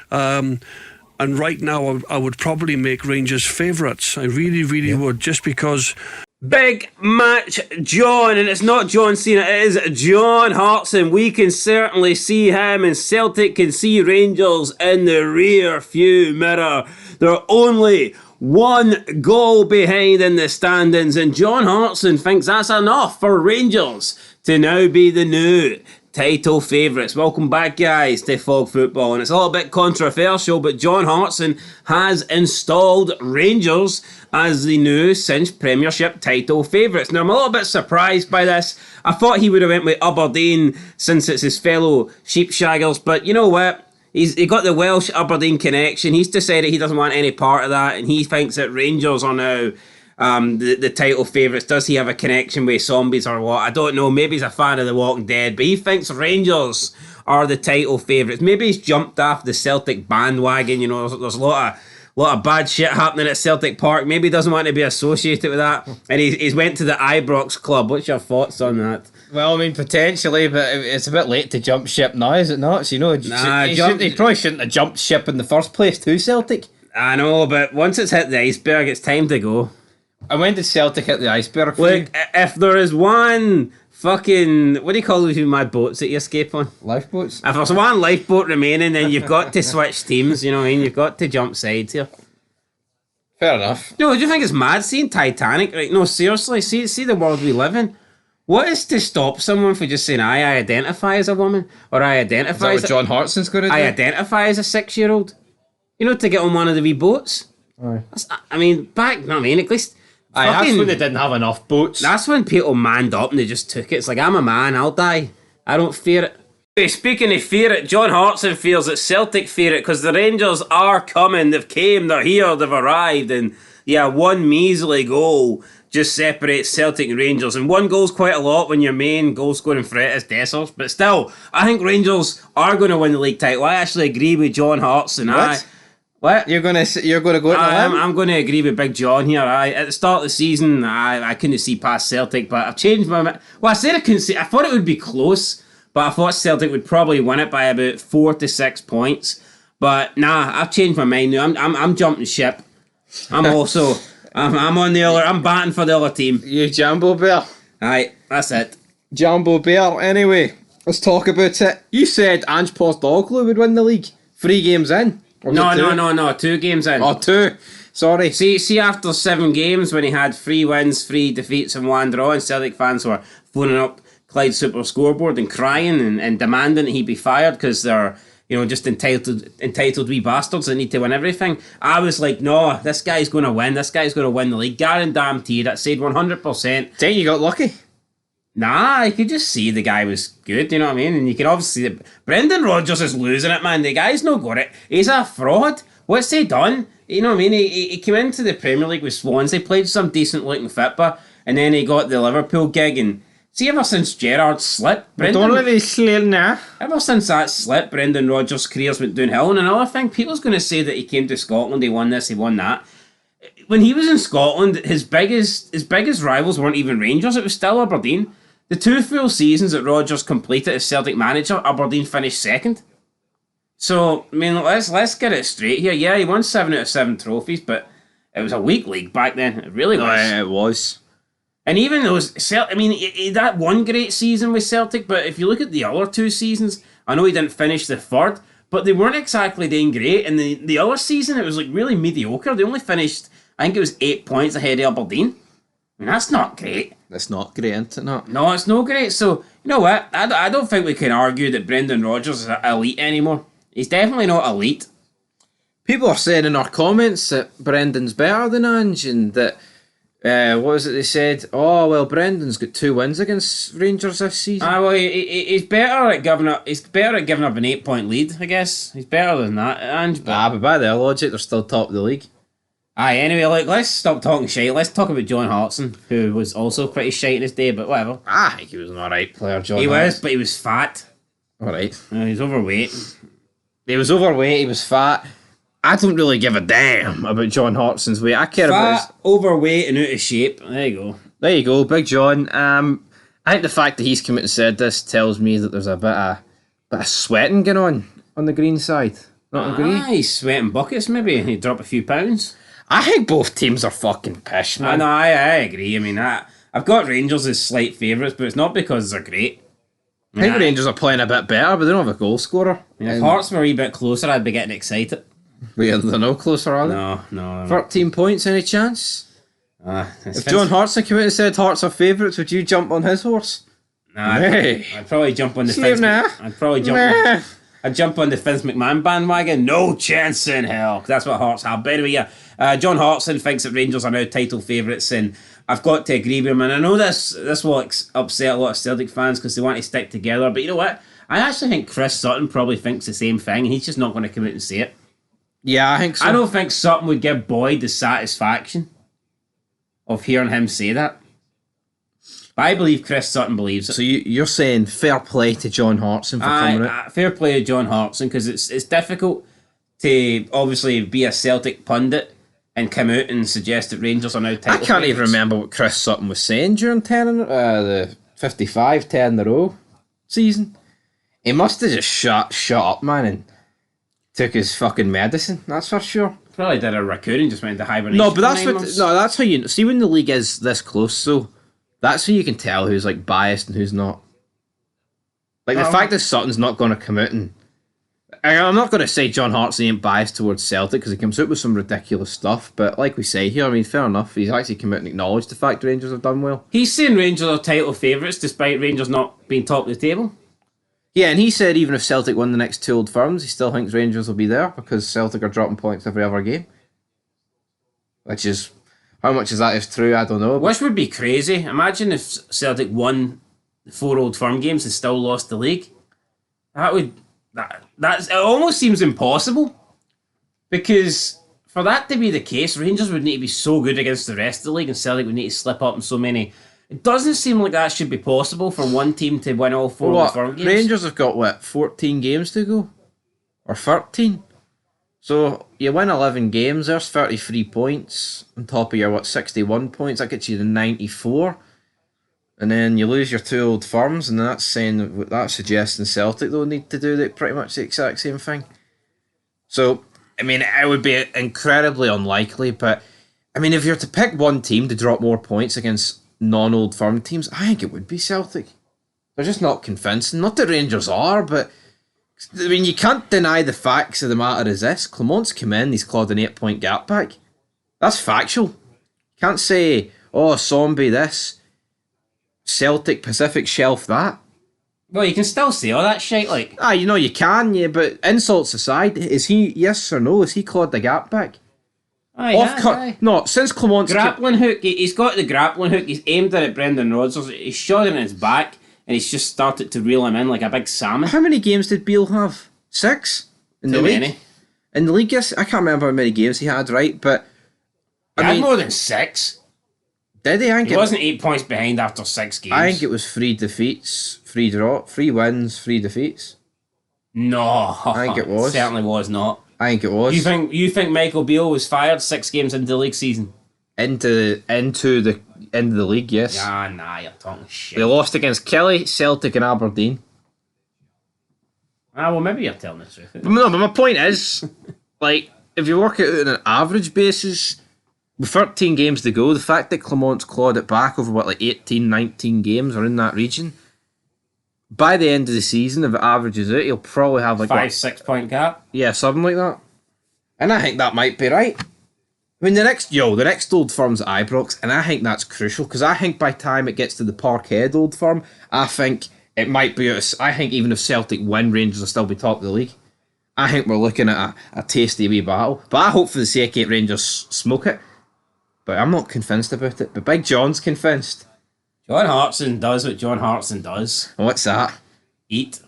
favourite. And right now, I would probably make Rangers favourites. I really, really would, just because. Big match, John, and it's not John Cena, it is John Hartson. We can certainly see him, and Celtic can see Rangers in the rear view mirror. They're only one goal behind in the standings, and John Hartson thinks that's enough for Rangers to now be the new title favourites. Welcome back, guys, to Fog Football, and it's a little bit controversial, but John Hartson has installed Rangers as the new Cinch Premiership title favourites. Now, I'm a little bit surprised by this. I thought he would have went with Aberdeen since it's his fellow sheepshaggers, but you know what? He got the Welsh Aberdeen connection. He's decided he doesn't want any part of that, and he thinks that Rangers are now the title favourites. Does he have a connection with zombies or what? I don't know. Maybe he's a fan of The Walking Dead, but he thinks Rangers are the title favourites. Maybe he's jumped off the Celtic bandwagon. You know, there's a lot of bad shit happening at Celtic Park. Maybe he doesn't want to be associated with that, and he's went to the Ibrox club. What's your thoughts on that? Well, I mean, potentially, but it's a bit late to jump ship now, is it not? So, you know, he probably shouldn't have jumped ship in the first place to Celtic. I know, but once it's hit the iceberg, it's time to go. And when did Celtic hit the iceberg? Look, if there is one fucking, what do you call those mad boats that you escape on? Lifeboats? If there's one lifeboat remaining, then you've got to switch teams, you know what I mean? You've got to jump sides here. Fair enough. No, do you think it's mad seeing Titanic? Right? No, seriously, see the world we live in. What is to stop someone from just saying, I identify as a woman, or I identify as John Hartson's going to do? I identify as a 6-year-old. You know, to get on one of the wee boats. Aye. I mean, back, no, I mean, at least... That's when they didn't have enough boats. That's when people manned up and they just took it. It's like, I'm a man, I'll die. I don't fear it. Hey, speaking of fear it, John Hartson feels that Celtic fear it because the Rangers are coming. They've came, they're here, they've arrived. And yeah, one measly goal just separates Celtic and Rangers. And one goal's quite a lot when your main goal scoring threat is Dessers. But still, I think Rangers are going to win the league title. I actually agree with John Hartson. What? You're gonna go I'm going to agree with Big John here. At the start of the season, I couldn't see past Celtic, but I've changed my mind. Well, I said I couldn't see. I thought it would be close, but I thought Celtic would probably win it by about 4 to 6 points. But nah, I've changed my mind now. I'm jumping ship. I'm also I'm on the other. I'm batting for the other team. You Jambo Bear. Aye, that's it. Jambo Bear. Anyway, let's talk about it. You said Ange Postecoglou would win the league 3 games in. No, 2 games in. Oh, 2. Sorry. See, after 7 games, when he had 3 wins, 3 defeats, and 1 draw, and Celtic fans were phoning up Clyde's Super Scoreboard and crying and demanding that he be fired because they're, you know, just entitled wee bastards that need to win everything. I was like, no, this guy's going to win. This guy's going to win the league. Guaranteed. I said 100%. Think you got lucky? Nah, you could just see the guy was good, you know what I mean? And you can obviously see that Brendan Rodgers is losing it, man. The guy's no got it. He's a fraud. What's he done? You know what I mean? He came into the Premier League with Swansea, played some decent looking football, and then he got the Liverpool gig. And see, ever since Gerrard slipped, ever since that slip, Brendan Rodgers' career's went downhill. And another thing, people's going to say that he came to Scotland, he won this, he won that. When he was in Scotland, his biggest rivals weren't even Rangers, it was still Aberdeen. The 2 full seasons that Rodgers completed as Celtic manager, Aberdeen finished 2nd. So, I mean, let's get it straight here. Yeah, he won 7 out of 7 trophies, but it was a weak league back then. It really was. It was. And even those, I mean, that one great season with Celtic, but if you look at the other 2 seasons, I know he didn't finish the 3rd, but they weren't exactly doing great. And the other season, it was like really mediocre. They only finished, I think it was 8 points ahead of Aberdeen. I mean, that's not great. That's not great, isn't it? Not? No, it's no great. So, you know what? I don't think we can argue that Brendan Rodgers is elite anymore. He's definitely not elite. People are saying in our comments that Brendan's better than Ange and that, what was it they said? Oh, well, Brendan's got 2 wins against Rangers this season. Well, he's better at giving up. He's better at giving up an 8-point lead, I guess. He's better than that, Ange. But by their logic, they're still top of the league. Aye, anyway, look, let's stop talking shite. Let's talk about John Hartson, who was also pretty shite in his day, but whatever. I think he was an alright player, John. He was, but he was fat. Alright. He was overweight. He was overweight, he was fat. I don't really give a damn about John Hartson's weight. I care about his... overweight and out of shape. There you go. There you go, Big John. I think the fact that he's come out and said this tells me that there's a bit of sweating going on the green side. Not agree? He's sweating buckets, maybe. He'd drop a few pounds. I think both teams are fucking pissed, man. I agree. I mean, I've got Rangers as slight favourites, but it's not because they're great. I think Rangers are playing a bit better, but they don't have a goal scorer. If Hearts were a wee bit closer, I'd be getting excited. Wait, they're no closer, are they? No. 13 points, any chance? If John Hartson came out and said Hearts are favourites, would you jump on his horse? I'd probably jump on the Sleep now. I'd jump on the Vince McMahon bandwagon. No chance in hell. 'Cause that's what Hearts have. But anyway, yeah. John Hartson thinks that Rangers are now title favourites, and I've got to agree with him. And I know this will upset a lot of Celtic fans because they want to stick together. But you know what? I actually think Chris Sutton probably thinks the same thing, and he's just not going to come out and say it. Yeah, I think so. I don't think Sutton would give Boyd the satisfaction of hearing him say that. But I believe Chris Sutton believes it. So you're saying fair play to John Hartson for coming out? Fair play to John Hartson, because it's difficult to obviously be a Celtic pundit and come out and suggest that Rangers are now title I can't even favourites. remember what Chris Sutton was saying during the 55 10 in a row season. He must have just shut up, man, and took his fucking medicine, that's for sure. Probably did a raccoon and just went into hibernation. No, but that's for 9 months. that's how you see when the league is this close. So that's how you can tell who's like biased and who's not. Like the fact that Sutton's not going to come out and I'm not going to say John Hartson ain't biased towards Celtic because he comes out with some ridiculous stuff. But like we say here, I mean, fair enough. He's actually come out and acknowledged the fact the Rangers have done well. He's saying Rangers are title favourites despite Rangers not being top of the table. Yeah, and he said even if Celtic win the next two Old Firms, he still thinks Rangers will be there because Celtic are dropping points every other game. Which is, how much of that is true, I don't know. Which would be crazy. Imagine if Celtic won the 4 Old Firm games and still lost the league. It almost seems impossible. Because for that to be the case, Rangers would need to be so good against the rest of the league and Celtic would need to slip up in so many. It doesn't seem like that should be possible for one team to win all 4 Old Firm games. Rangers have got, 14 games to go? Or 13? So you win 11 games, there's 33 points. On top of your, 61 points, that gets you to 94. And then you lose your 2 Old Firms, and that's suggesting Celtic they'll need to do pretty much the exact same thing. So, I mean, it would be incredibly unlikely, but I mean, if you're to pick one team to drop more points against non-Old Firm teams, I think it would be Celtic. They're just not convincing. Not that Rangers are, but I mean, you can't deny the facts of the matter is this. Clement's come in, he's clawed an 8-point gap back. That's factual. You can't say, Zombie this, Celtic Pacific shelf that. Well, you can still say all that shit, like. You can, yeah, but insults aside, is he, yes or no, has he clawed the gap back? No, since Clement's... Grappling hook, he's got the grappling hook, he's aimed it at Brendan Rodgers, he's shot it in his back, and he's just started to reel him in like a big salmon. How many games did Beale have? 6? In the league? Many. In the league, yes, I can't remember how many games he had, right? But He had more than 6. Did he? He wasn't 8 points behind after 6 games. I think it was 3 defeats, 3 wins, 3 defeats. No, I think it was. Certainly was not. I think it was. You think Michael Beale was fired 6 games into the league season? Into the end of the league, yes. Yeah, nah, you're talking shit. They lost against Kelly, Celtic, and Aberdeen. Well, maybe you're telling the truth. But my point is, if you work it out on an average basis, with 13 games to go, the fact that Clement's clawed it back over 18, 19 games or in that region, by the end of the season, if it averages out, he'll probably have 5-6 point gap. Yeah, something like that. And I think that might be right. I mean, the next Old Firm's at Ibrox, and I think that's crucial, because I think by the time it gets to the Parkhead Old Firm, I think it might be, I think even if Celtic win, Rangers will still be top of the league. I think we're looking at a tasty wee battle. But I hope for the sake of it, Rangers smoke it. But I'm not convinced about it. But Big John's convinced. John Hartson does what John Hartson does. And what's that? Eat.